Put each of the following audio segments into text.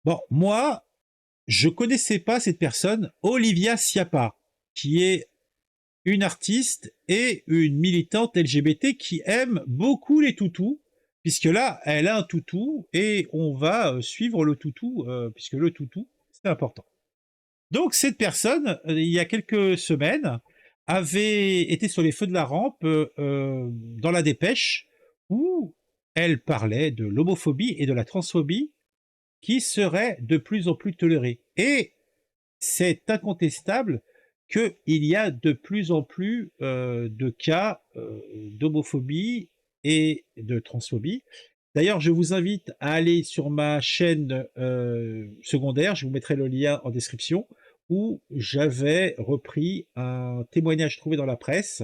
Bon, moi, je connaissais pas cette personne, Olivia Sciappa, qui est une artiste et une militante LGBT qui aime beaucoup les toutous, puisque là, elle a un toutou et on va suivre le toutou, puisque le toutou, c'est important. Donc, cette personne, il y a quelques semaines, avait été sur les feux de la rampe dans la dépêche où elle parlait de l'homophobie et de la transphobie qui seraient de plus en plus tolérées. Et c'est incontestable qu'il y a de plus en plus de cas d'homophobie et de transphobie. D'ailleurs, je vous invite à aller sur ma chaîne secondaire, je vous mettrai le lien en description, où j'avais repris un témoignage trouvé dans la presse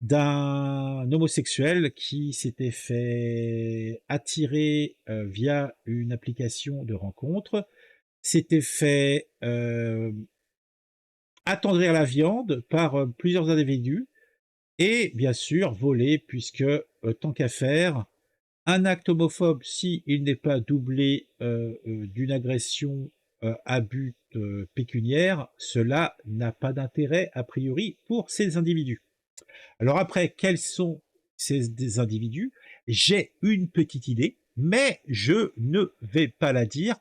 d'un homosexuel qui s'était fait attirer via une application de rencontre, s'était fait attendrir la viande par plusieurs individus et bien sûr voler puisque tant qu'à faire, un acte homophobe, si il n'est pas doublé d'une agression à but pécuniaire, cela n'a pas d'intérêt a priori pour ces individus. Alors après, quels sont ces individus? J'ai une petite idée, mais je ne vais pas la dire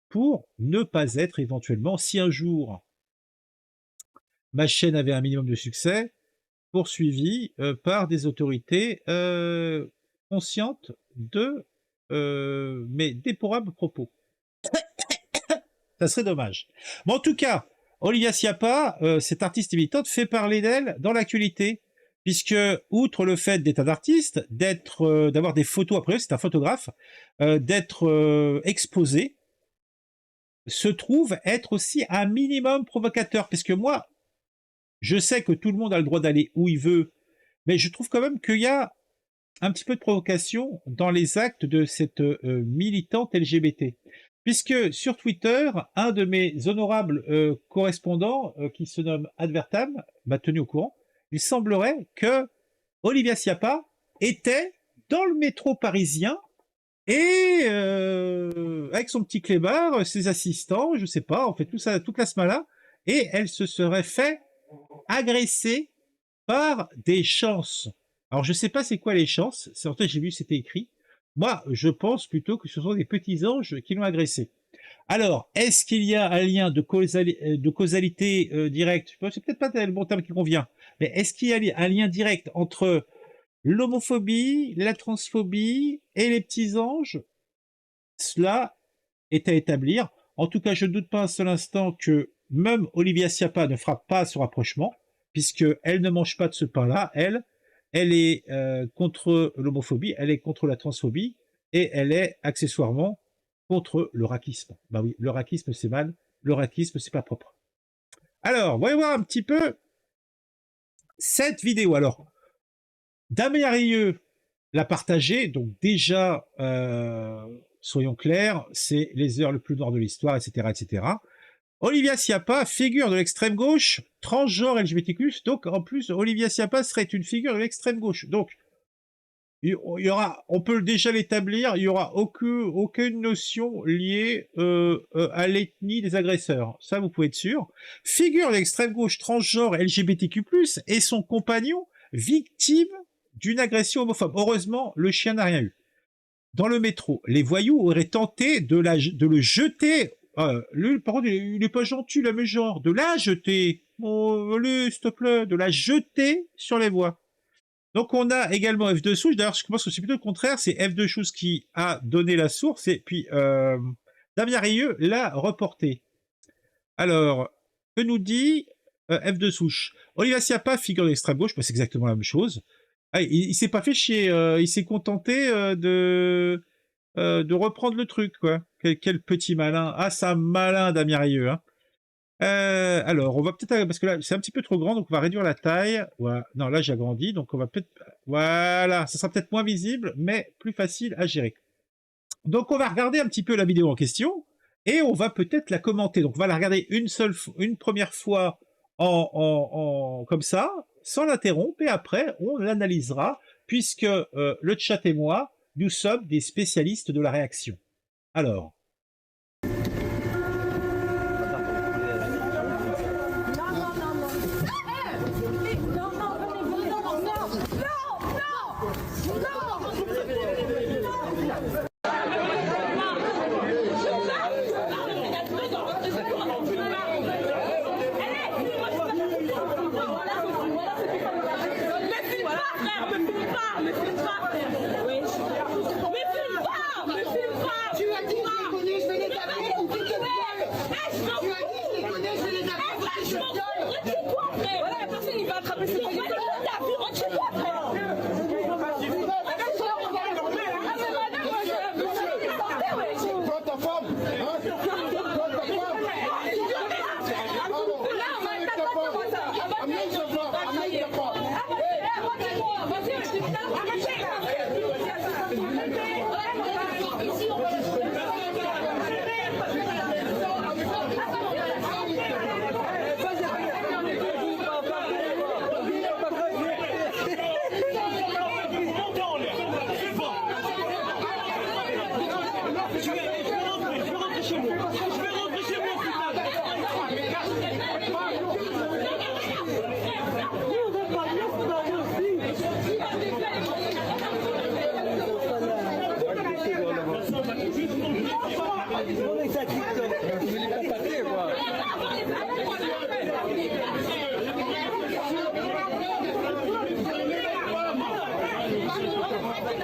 pour ne pas être éventuellement, si un jour ma chaîne avait un minimum de succès, poursuivi par des autorités conscientes de mes déplorables propos. Ça serait dommage. Mais en tout cas, Olivia Sciappa, cette artiste militante, fait parler d'elle dans l'actualité, puisque, outre le fait d'être un artiste, d'avoir des photos, après c'est un photographe, d'être exposé, se trouve être aussi un minimum provocateur, puisque moi, je sais que tout le monde a le droit d'aller où il veut, mais je trouve quand même qu'il y a un petit peu de provocation dans les actes de cette militante LGBT. Puisque sur Twitter, un de mes honorables correspondants, qui se nomme Advertam, m'a tenu au courant. Il semblerait que Olivia Sciappa était dans le métro parisien et avec son petit clébard, ses assistants, je sais pas, en fait tout ça, toute la smala, et elle se serait fait agresser par des chances. Alors, je sais pas c'est quoi les chances. C'est en fait, j'ai vu c'était écrit. Moi, je pense plutôt que ce sont des petits anges qui l'ont agressé. Alors, est-ce qu'il y a un lien de causalité directe? C'est peut-être pas le bon terme qui convient, mais est-ce qu'il y a un lien direct entre l'homophobie, la transphobie et les petits anges? Cela est à établir. En tout cas, je ne doute pas un seul instant que même Olivia Sciappa ne fera pas ce rapprochement, puisqu'elle ne mange pas de ce pain-là. Elle est contre l'homophobie, elle est contre la transphobie, et elle est accessoirement contre le racisme. Bah oui, le racisme c'est mal, le racisme c'est pas propre. Alors, voyons voir un petit peu cette vidéo. Alors, Damien Rieu l'a partagée, donc déjà, soyons clairs, c'est les heures les plus noires de l'histoire, etc., etc. Olivia Sciappa, figure de l'extrême gauche, transgenre LGBTQ, donc en plus, Olivia Sciappa serait une figure de l'extrême gauche. Donc, il y aura, on peut déjà l'établir, il y aura aucune notion liée à l'ethnie des agresseurs. Ça, vous pouvez être sûr. Figure de l'extrême gauche, transgenre LGBTQ+, et son compagnon, victime d'une agression homophobe. Heureusement, le chien n'a rien eu. Dans le métro, les voyous auraient tenté de le jeter. Par contre, il n'est pas gentil, le même genre. De la jeter. Oh, allez, s'il te plaît, de la jeter sur les voies. Donc, on a également F2 Souche. D'ailleurs, je pense que c'est plutôt le contraire. C'est F2 Souche qui a donné la source et puis Damien Rieu l'a reporté. Alors, que nous dit F2 Souche? Olivia Sciappa, figure d'extrême gauche, bah, c'est exactement la même chose. Ah, il s'est pas fait chier. Il s'est contenté de reprendre le truc, quoi. Quel petit malin. Ah, ça malin, Damien Rieu, hein. Alors, on va peut-être, parce que là, c'est un petit peu trop grand, donc on va réduire la taille. Ouais. Non, là, j'ai agrandi, donc on va peut-être, voilà, ça sera peut-être moins visible, mais plus facile à gérer. Donc, on va regarder un petit peu la vidéo en question, et on va peut-être la commenter. Donc, on va la regarder une première fois comme ça, sans l'interrompre, et après, on l'analysera, puisque le chat et moi, nous sommes des spécialistes de la réaction. Alors, pas, me filme pas, frère. Oui. Me filme pas, me filme pas. Tu as dit, je les connais, je vais les taper. Tu as dit, je les connais, je vais les taper. Je m'en fous, retire-toi, frère. Voilà, la personne, il va attraper ses yeux. Retire-toi, frère. Prends ta femme, hein? Prends ta femme. Amène ta femme, amène ta femme.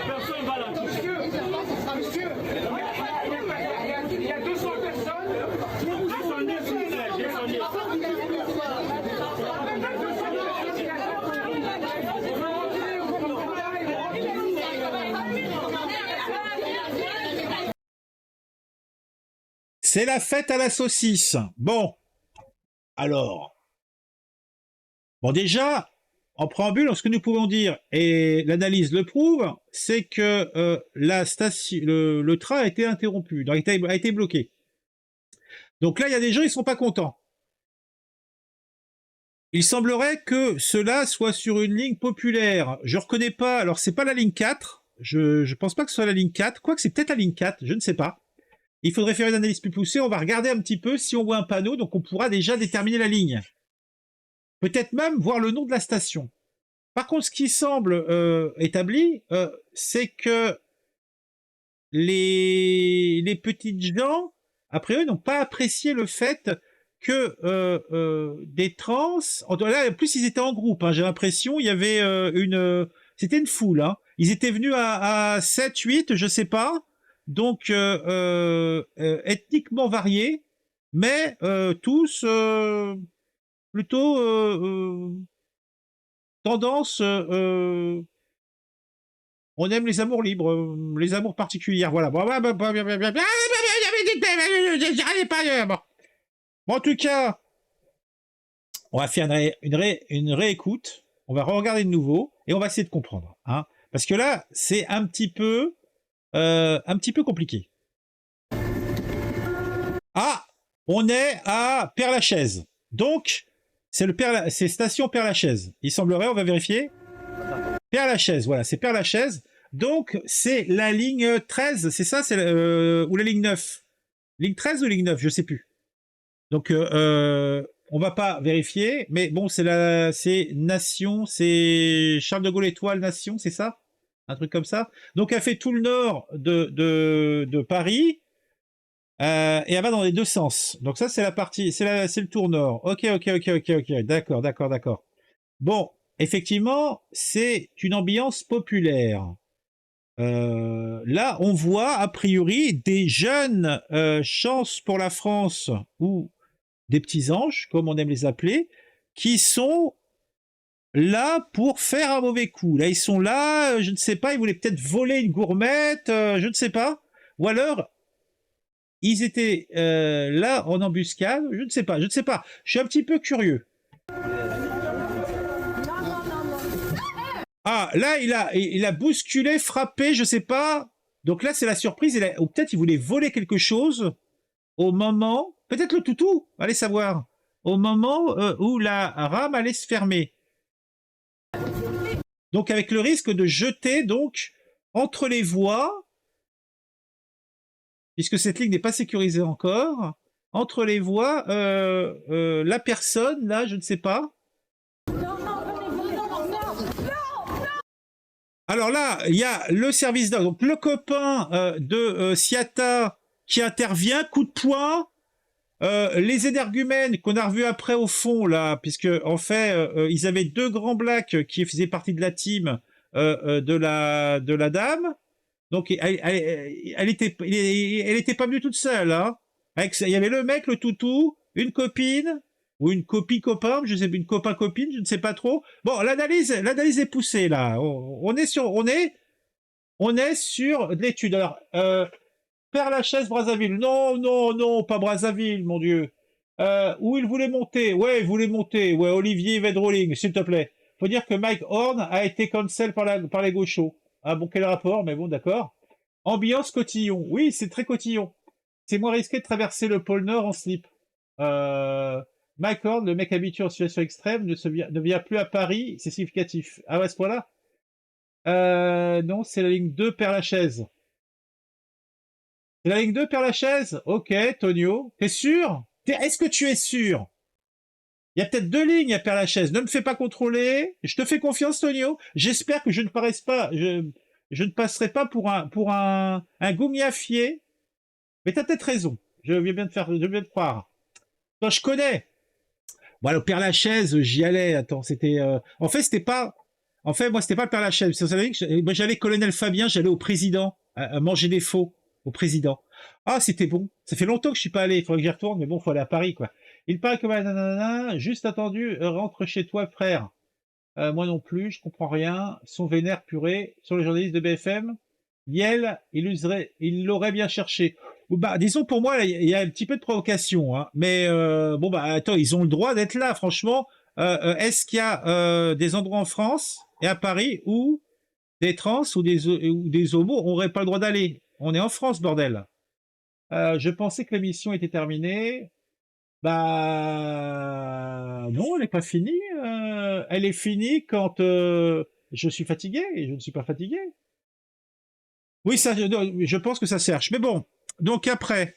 Personne va là. Monsieur, il y a 200 personnes. Descendez, s'il vous plaît, descendez. C'est la fête à la saucisse. Bon, alors. Bon, déjà, en préambule, ce que nous pouvons dire, et l'analyse le prouve, c'est que la station, le train a été interrompu, donc a été bloqué. Donc là, il y a des gens, ils sont pas contents. Il semblerait que cela soit sur une ligne populaire. Je reconnais pas, alors c'est pas la ligne 4, je pense pas que ce soit la ligne 4, quoique c'est peut-être la ligne 4, je ne sais pas. Il faudrait faire une analyse plus poussée, on va regarder un petit peu si on voit un panneau, donc on pourra déjà déterminer la ligne. Peut-être même voir le nom de la station. Par contre, ce qui semble établi, c'est que les petites gens, après eux, n'ont pas apprécié le fait que des trans, là, en plus ils étaient en groupe, hein, j'ai l'impression, il y avait c'était une foule, hein. Ils étaient venus à 7, 8, je sais pas, donc ethniquement variés, mais tous plutôt tendance, on aime les amours libres, les amours particulières, voilà. Bon, en tout cas, on va faire une réécoute, on va regarder de nouveau, et on va essayer de comprendre, hein, parce que là, c'est un petit peu compliqué. Ah, on est à Père-Lachaise, donc c'est station Père-Lachaise. Il semblerait, on va vérifier. Père-Lachaise, voilà, c'est Père-Lachaise. Donc, c'est la ligne 13, c'est ça, ou la ligne 9. Ligne 13 ou ligne 9, je sais plus. Donc, on va pas vérifier, mais bon, c'est Nation, c'est Charles de Gaulle Étoile Nation, c'est ça? Un truc comme ça. Donc, elle fait tout le nord de Paris, et elle va dans les deux sens. Donc ça, c'est la partie, c'est le tour nord. Ok, d'accord. Bon, effectivement, c'est une ambiance populaire. Là, on voit, a priori, des jeunes chances pour la France, ou des petits anges, comme on aime les appeler, qui sont là pour faire un mauvais coup. Là, ils sont là, je ne sais pas, ils voulaient peut-être voler une gourmette, je ne sais pas. Ou alors, ils étaient là en embuscade, je ne sais pas. Je suis un petit peu curieux. Ah, là, il a bousculé, frappé, je sais pas. Donc là, c'est la surprise. Ou peut-être il voulait voler quelque chose au moment... Peut-être le toutou, allez savoir. Au moment où la rame allait se fermer. Donc avec le risque de jeter donc entre les voies, puisque cette ligne n'est pas sécurisée encore, entre les voies, la personne, là, je ne sais pas. Alors là, il y a le service d'ordre, donc le copain de Ciata qui intervient, coup de poing, les énergumènes qu'on a revus après au fond, là, puisque en fait, ils avaient deux grands blacks qui faisaient partie de la team, de la dame. Donc elle était pas venue toute seule, hein. Il y avait le mec, le toutou, une copine ou une copie copain, je sais une copain copine, je ne sais pas trop. Bon, l'analyse est poussée là. On est sur de l'étude. Alors, Père-Lachaise, Brazzaville. Non, non, non, pas Brazzaville, mon Dieu. Où il voulait monter. Ouais, il voulait monter. Ouais, Olivier Vedrolling, s'il te plaît. Faut dire que Mike Horn a été cancel par les gauchos. Ah bon, quel rapport, mais bon, d'accord. Ambiance cotillon. Oui, c'est très cotillon. C'est moins risqué de traverser le pôle Nord en slip. Mike Horn, le mec habitué en situation extrême, ne vient plus à Paris. C'est significatif. Ah ouais, à ce point-là? Non, c'est la ligne 2, Père-Lachaise. C'est la ligne 2, Père-Lachaise? Ok, Tonio. T'es sûr? Est-ce que tu es sûr? Il y a peut-être deux lignes à Père-Lachaise. Ne me fais pas contrôler. Je te fais confiance, Tonio. J'espère que je ne paraisse pas, je ne passerai pas pour un goumiafier. Mais t'as peut-être raison. Je viens bien de croire. Toi, je connais. Bon, alors, Père-Lachaise, j'y allais. Attends, c'était, en fait, c'était pas, en fait, moi, c'était pas le Père-Lachaise. Vous savez que moi, j'allais colonel Fabien, j'allais au président, à manger des faux au président. Ah, c'était bon. Ça fait longtemps que je suis pas allé. Il faudrait que j'y retourne, mais bon, faut aller à Paris, quoi. Il paraît que nanana, juste attendu, rentre chez toi, frère. Moi non plus, je comprends rien. Son vénère purée sur les journalistes de BFM. Yel, il l'aurait bien cherché. Bah, disons pour moi, il y a un petit peu de provocation, hein. Mais bon, bah attends, ils ont le droit d'être là, franchement. Est-ce qu'il y a des endroits en France et à Paris où des trans ou des homos n'auraient pas le droit d'aller? On est en France, bordel. Je pensais que l'émission était terminée. Bah non, elle n'est pas finie. Elle est finie quand je suis fatigué et je ne suis pas fatigué. Oui, ça, je pense que ça cherche. Mais bon, donc après,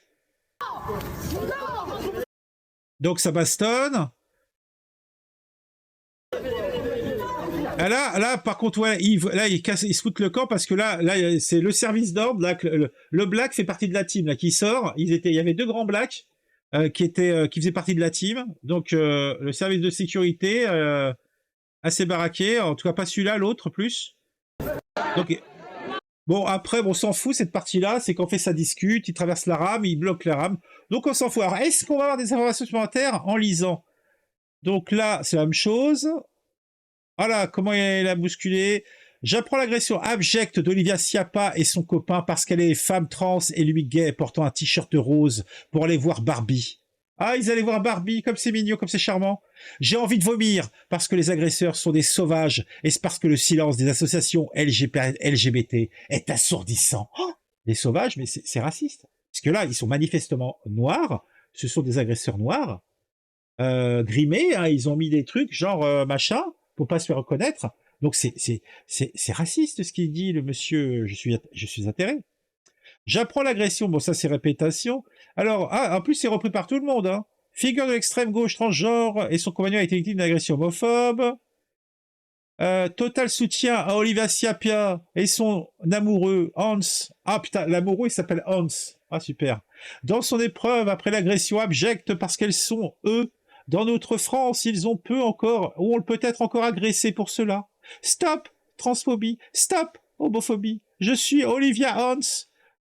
donc ça bastonne. Ah, là, par contre, ouais, il se fout le camp parce que là, c'est le service d'ordre. Là, le black fait partie de la team là qui sort. Il y avait deux grands blacks qui faisaient partie de la team. Donc le service de sécurité assez baraqué. En tout cas, pas celui-là, l'autre plus. Donc bon, après, on s'en fout cette partie-là. C'est qu'en fait, ça discute. Il traverse la rame, il bloque la rame. Donc on s'en fout. Alors, est-ce qu'on va avoir des informations supplémentaires en lisant? Donc là, c'est la même chose. Voilà, comment elle a bousculé. J'apprends l'agression abjecte d'Olivia Sciappa et son copain parce qu'elle est femme trans et lui gay portant un t-shirt rose pour aller voir Barbie. Ah, ils allaient voir Barbie, comme c'est mignon, comme c'est charmant. J'ai envie de vomir parce que les agresseurs sont des sauvages et c'est parce que le silence des associations LGBT est assourdissant. Oh, les sauvages, mais c'est raciste. Parce que là, ils sont manifestement noirs, ce sont des agresseurs noirs, grimés, hein, ils ont mis des trucs genre machin, pour pas se faire reconnaître. Donc c'est raciste ce qu'il dit, le monsieur. Je suis atterré. J'apprends l'agression. Bon, ça c'est répétation. Alors, en plus c'est repris par tout le monde. Hein. Figure de l'extrême gauche transgenre et son compagnon a été victime d'une agression homophobe. Total soutien à Olivia Sciappa et son amoureux Hans. Ah putain, l'amoureux il s'appelle Hans. Ah super. Dans son épreuve après l'agression abjecte parce qu'elles sont eux. Dans notre France, ils ont peut-être encore agressé pour cela. Stop, transphobie. Stop, homophobie. Je suis Olivia Hans.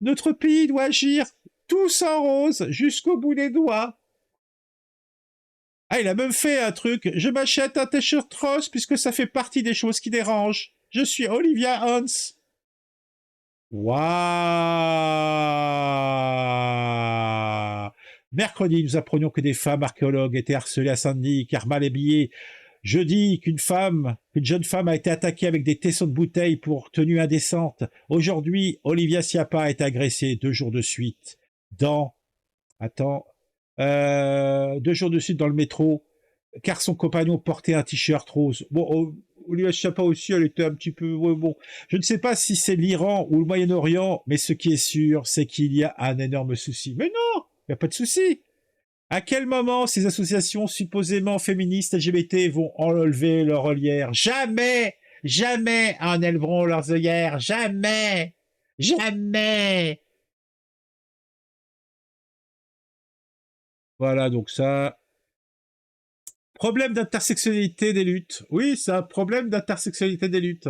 Notre pays doit agir tous en rose jusqu'au bout des doigts. Ah, il a même fait un truc. Je m'achète un t-shirt rose puisque ça fait partie des choses qui dérangent. Je suis Olivia Hans. Waouh. Mercredi, nous apprenions que des femmes archéologues étaient harcelées à Saint-Denis car mal habillées. Jeudi, qu'une jeune femme a été attaquée avec des tessons de bouteilles pour tenue indécente. Aujourd'hui, Olivia Sciappa est agressée 2 jours de suite dans... Attends... 2 jours de suite dans le métro car son compagnon portait un t-shirt rose. Bon, Olivia Sciappa aussi, elle était un petit peu... Ouais, bon, je ne sais pas si c'est l'Iran ou le Moyen-Orient, mais ce qui est sûr, c'est qu'il y a un énorme souci. Mais non, il n'y a pas de souci. À quel moment ces associations supposément féministes LGBT vont enlever leur œillère? Jamais, jamais enlèveront leurs œillères, jamais, jamais. Voilà, donc ça... Problème d'intersectionnalité des luttes. Oui, c'est un problème d'intersectionnalité des luttes.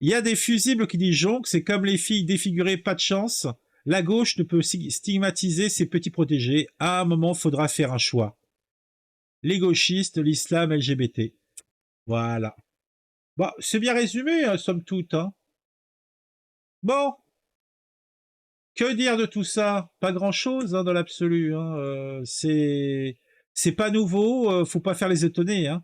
Il y a des fusibles qui disjonctent, c'est comme les filles défigurées, pas de chance. La gauche ne peut stigmatiser ses petits protégés. À un moment, faudra faire un choix. Les gauchistes, l'islam, LGBT. Voilà. Bon, c'est bien résumé, hein, somme toute. Hein. Bon, que dire de tout ça? Pas grand-chose hein, dans l'absolu. Hein. C'est pas nouveau, faut pas faire les étonner. Hein.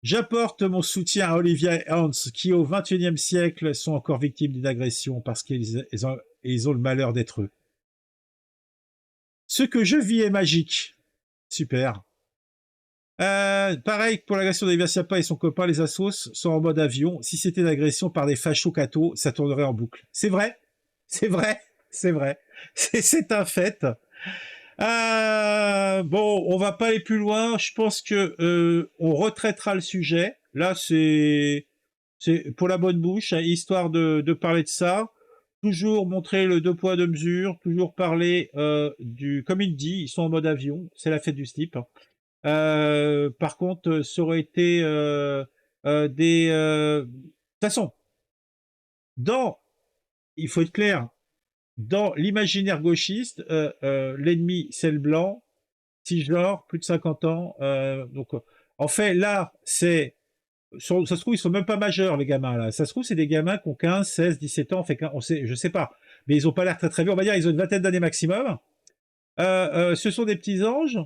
J'apporte mon soutien à Olivia et Hans, qui au XXIe siècle sont encore victimes d'une agression parce qu'ils ont le malheur d'être eux. Ce que je vis est magique. Super. Pareil pour l'agression d'Olivia Schiappa et son copain, les assos sont en mode avion. Si c'était une agression par des fachos cathos, ça tournerait en boucle. C'est vrai, c'est vrai, c'est vrai. C'est un fait. Bon, on va pas aller plus loin. Je pense que on retraitera le sujet. Là, c'est pour la bonne bouche, hein, histoire de parler de ça. Toujours montrer le 2 poids 2 mesures. Toujours parler comme il dit, ils sont en mode avion. C'est la fête du slip. Par contre, ça aurait été de toute façon, il faut être clair, dans l'imaginaire gauchiste, l'ennemi c'est le blanc, cisgenre, plus de 50 ans. Donc, en fait, là, ça se trouve, ils sont même pas majeurs, les gamins, là. Ça se trouve, c'est des gamins qui ont 15, 16, 17 ans, fait je sais pas. Mais ils ont pas l'air très très vieux. On va dire, ils ont une vingtaine d'années maximum. Ce sont des petits anges.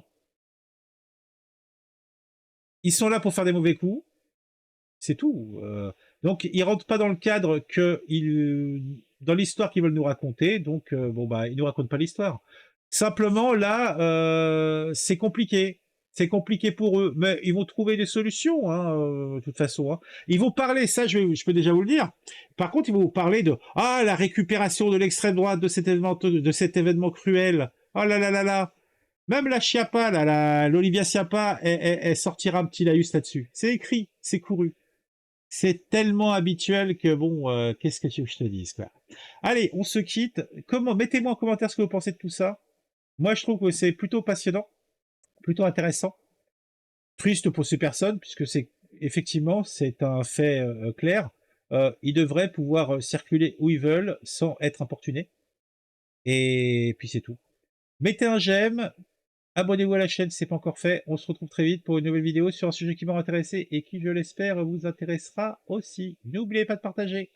Ils sont là pour faire des mauvais coups. C'est tout. Donc, ils rentrent pas dans le cadre dans l'histoire qu'ils veulent nous raconter. Donc, ils nous racontent pas l'histoire. Simplement, là, c'est compliqué. C'est compliqué pour eux. Mais ils vont trouver des solutions, hein, de toute façon. Hein. Ils vont parler, ça, je peux déjà vous le dire. Par contre, ils vont vous parler de la récupération de l'extrême droite de cet événement cruel. Oh là là là là. Même la Schiappa, l'Olivia Schiappa, elle sortira un petit laïus là-dessus. C'est écrit, c'est couru. C'est tellement habituel que bon, qu'est-ce que tu veux que je te dise, quoi. Allez, on se quitte. Mettez-moi en commentaire ce que vous pensez de tout ça. Moi, je trouve que c'est plutôt passionnant, plutôt intéressant. Triste pour ces personnes, puisque effectivement, c'est un fait clair. Ils devraient pouvoir circuler où ils veulent sans être importunés. Et puis c'est tout. Mettez un j'aime. Abonnez-vous à la chaîne si ce n'est pas encore fait. On se retrouve très vite pour une nouvelle vidéo sur un sujet qui m'a intéressé et qui, je l'espère, vous intéressera aussi. N'oubliez pas de partager.